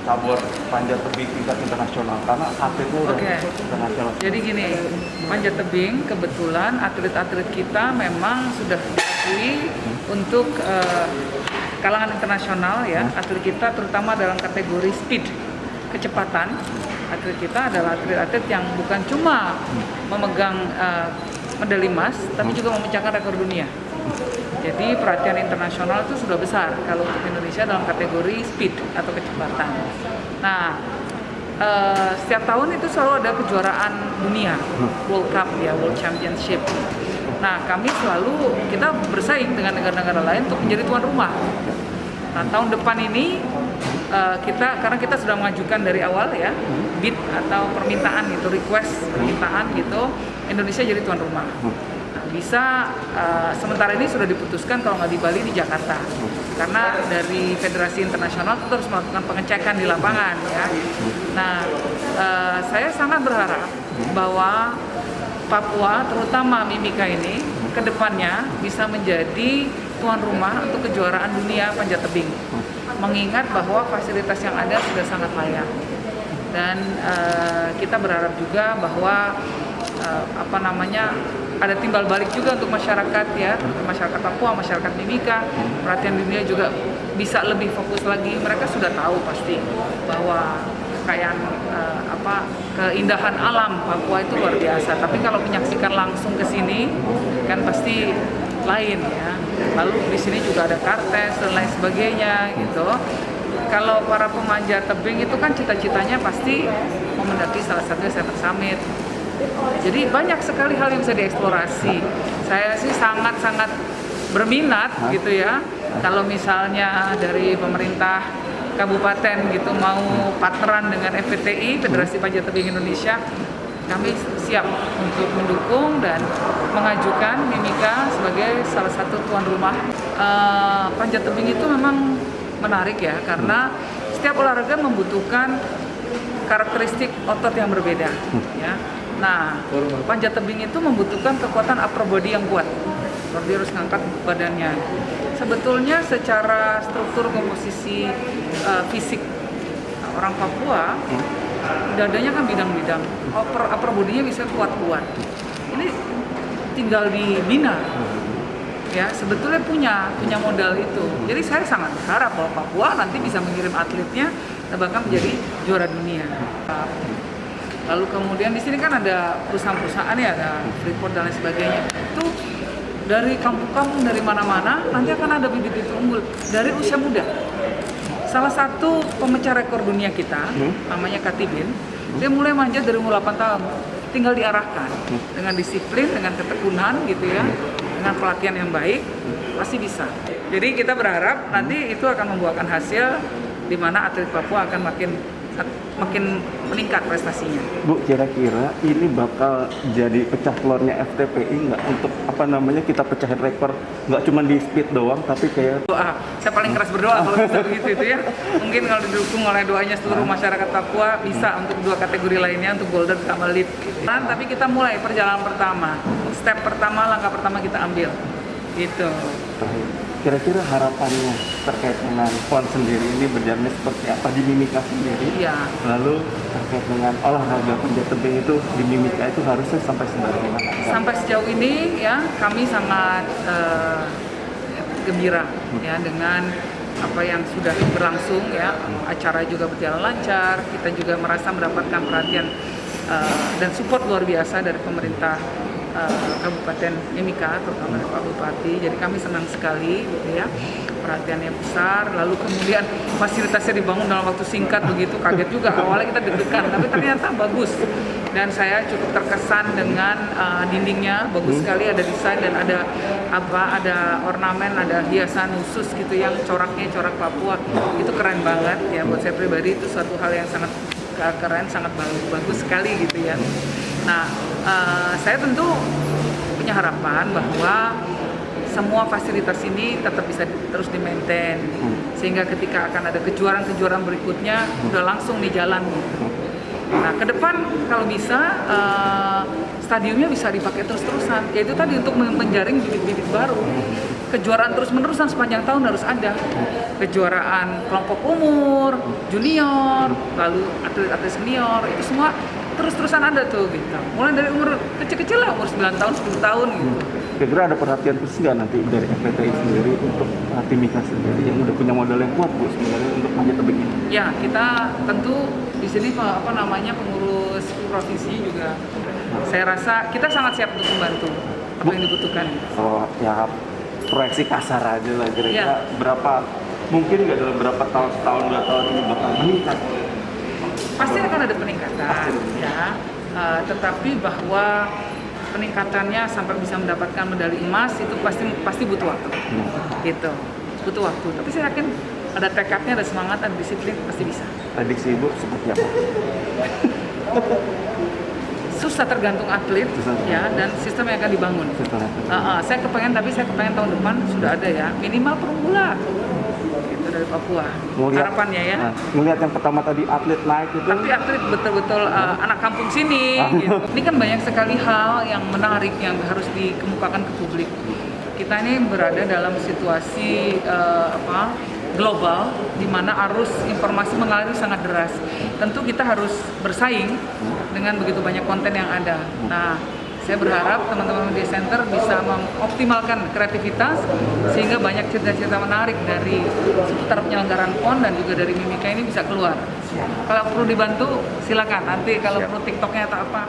cabur panjat tebing tingkat internasional karena atletnya udah internasional. Jadi gini, panjat tebing kebetulan atlet-atlet kita memang sudah diakui untuk kalangan internasional ya. Atlet kita terutama dalam kategori speed, kecepatan. Atlet kita adalah atlet-atlet yang bukan cuma memegang medali emas, tapi juga memecahkan rekor dunia. Jadi perhatian internasional itu sudah besar kalau untuk Indonesia dalam kategori speed atau kecepatan. Nah, setiap tahun itu selalu ada kejuaraan dunia, World Cup ya, World Championship. Nah, kita bersaing dengan negara-negara lain untuk menjadi tuan rumah. Nah, tahun depan ini karena kita sudah mengajukan dari awal ya, bid atau permintaan gitu, request permintaan gitu, Indonesia jadi tuan rumah. Bisa sementara ini sudah diputuskan kalau nggak di Bali di Jakarta karena dari Federasi Internasional itu harus melakukan pengecekan di lapangan ya. Nah, saya sangat berharap bahwa Papua terutama Mimika ini kedepannya bisa menjadi tuan rumah untuk kejuaraan dunia panjat tebing, mengingat bahwa fasilitas yang ada sudah sangat layak dan kita berharap juga bahwa ada timbal balik juga untuk masyarakat ya, masyarakat Papua, masyarakat Mimika. Perhatian dunia juga bisa lebih fokus lagi. Mereka sudah tahu pasti bahwa kekayaan keindahan alam Papua itu luar biasa. Tapi kalau menyaksikan langsung ke sini kan pasti lain ya. Lalu di sini juga ada kartes dan lain sebagainya gitu. Kalau para pemanjat tebing itu kan cita-citanya pasti mau mendaki salah satunya Seven Summit. Jadi banyak sekali hal yang bisa dieksplorasi. Saya sih sangat-sangat berminat gitu ya. Kalau misalnya dari pemerintah kabupaten gitu mau partneran dengan FPTI, Federasi Panjat Tebing Indonesia, kami siap untuk mendukung dan mengajukan Mimika sebagai salah satu tuan rumah. Panjat tebing itu memang menarik ya, karena setiap olahraga membutuhkan karakteristik otot yang berbeda ya. Nah, panjat tebing itu membutuhkan kekuatan upper body yang kuat. Dia harus ngangkat badannya. Sebetulnya secara struktur komposisi fisik orang Papua, dadanya kan bidang-bidang. Upper body-nya bisa kuat-kuat. Ini tinggal dibina. Ya, sebetulnya punya modal itu. Jadi saya sangat berharap bahwa Papua nanti bisa mengirim atletnya dan bahkan menjadi juara dunia. Lalu kemudian di sini kan ada perusahaan-perusahaan ya, ada Freeport dan lain sebagainya. Itu dari kampung-kampung dari mana-mana nanti akan ada bibit-bibit unggul dari usia muda. Salah satu pemecah rekor dunia kita, namanya Katibin, dia mulai manjat dari umur 8 tahun. Tinggal diarahkan dengan disiplin, dengan ketekunan gitu ya, dengan pelatihan yang baik, pasti bisa. Jadi kita berharap nanti itu akan membuahkan hasil di mana atlet Papua akan makin meningkat prestasinya. Bu, kira-kira ini bakal jadi pecah telurnya FTPI nggak untuk kita pecahin rekor nggak cuma di speed doang tapi kayak doa. Saya paling keras berdoa kalau bisa begitu itu ya. Mungkin kalau didukung oleh doanya seluruh masyarakat Papua bisa untuk dua kategori lainnya untuk golden sama lead. Tapi kita mulai perjalanan pertama, step pertama, langkah pertama kita ambil. Gitu. Kira-kira harapannya terkait dengan PON sendiri ini berjalannya seperti apa di Mimika sendiri? Iya. Lalu terkait dengan olahraga panjat tebing itu di Mimika itu harusnya sampai sebagaimana? Sampai sejauh ini ya kami sangat gembira ya dengan apa yang sudah berlangsung ya. Acara juga berjalan lancar. Kita juga merasa mendapatkan perhatian dan support luar biasa dari pemerintah Kabupaten Mimika, terutama dari Pak Bupati. Jadi kami senang sekali gitu ya, perhatiannya besar. Lalu kemudian fasilitasnya dibangun dalam waktu singkat begitu, kaget juga awalnya kita deg-degan, tapi ternyata bagus. Dan saya cukup terkesan dengan dindingnya, bagus sekali, ada desain dan ada ornamen, ada hiasan khusus gitu yang coraknya corak Papua. Itu keren banget ya, buat saya pribadi itu suatu hal yang sangat keren, sangat bagus sekali gitu ya. Nah, saya tentu punya harapan bahwa semua fasilitas ini tetap bisa terus di-maintain sehingga ketika akan ada kejuaraan-kejuaraan berikutnya udah langsung di jalan gitu. Nah, ke depan kalau bisa stadiumnya bisa dipakai terus-terusan. Yaitu tadi untuk menjaring bibit-bibit baru. Kejuaraan terus-menerusan sepanjang tahun harus ada. Kejuaraan kelompok umur, junior, lalu atlet-atlet senior, itu semua terus-terusan ada tuh gitu. Mulai dari umur kecil-kecil lah, umur 9 tahun, 10 tahun gitu. Kira-kira ada perhatian khusus nggak nanti dari FPTI sendiri untuk Timika sendiri yang udah punya modal yang kuat Bu sebenarnya untuk panjat tebing ini? Ya, kita tentu di sini pengurus provinsi juga. Saya rasa kita sangat siap untuk membantu apa yang dibutuhkan. Oh ya, proyeksi kasar aja lah kira-kira berapa, mungkin nggak dalam berapa tahun, setahun, 2 tahun ini bakal meningkat? Pasti akan ada peningkatan, ya. Tetapi bahwa peningkatannya sampai bisa mendapatkan medali emas itu pasti butuh waktu, gitu. Butuh waktu. Tapi saya yakin ada tekadnya, ada semangat, ada disiplin, pasti bisa. Prediksi Ibu seperti apa? Susah, tergantung atlet, ya, dan sistem yang akan dibangun. Saya kepengen tahun depan sudah ada ya minimal perunggulan gitu dari Papua. Harapannya ya. Melihat yang pertama tadi atlet naik itu. Tapi atlet betul-betul anak kampung sini. Gitu. Ini kan banyak sekali hal yang menarik yang harus dikemukakan ke publik. Kita ini berada dalam situasi global di mana arus informasi mengalir sangat deras. Tentu kita harus bersaing dengan begitu banyak konten yang ada. Nah, saya berharap teman-teman Media Center bisa mengoptimalkan kreativitas sehingga banyak cerita-cerita menarik dari seputar penyelenggaraan PON dan juga dari Mimika ini bisa keluar. Kalau perlu dibantu silakan. Nanti kalau perlu TikToknya atau apa.